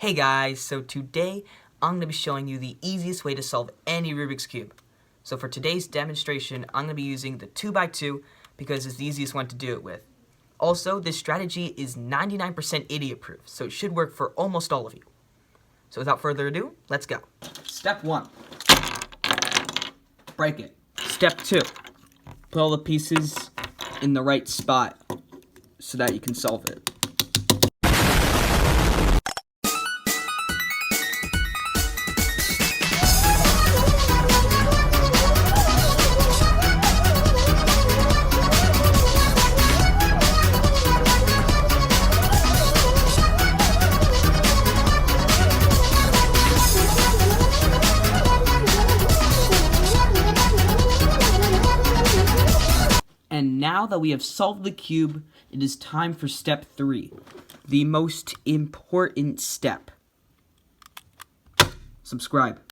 Hey guys, so today I'm going to be showing you the easiest way to solve any Rubik's Cube. So for today's demonstration, I'm going to be using the 2x2 because it's the easiest one to do it with. Also, this strategy is 99% idiot-proof, so it should work for almost all of you. So without further ado, let's go. Step 1. Break it. Step 2. Put all the pieces in the right spot so that you can solve it. And now that we have solved the cube, it is time for step 3, the most important step. Subscribe.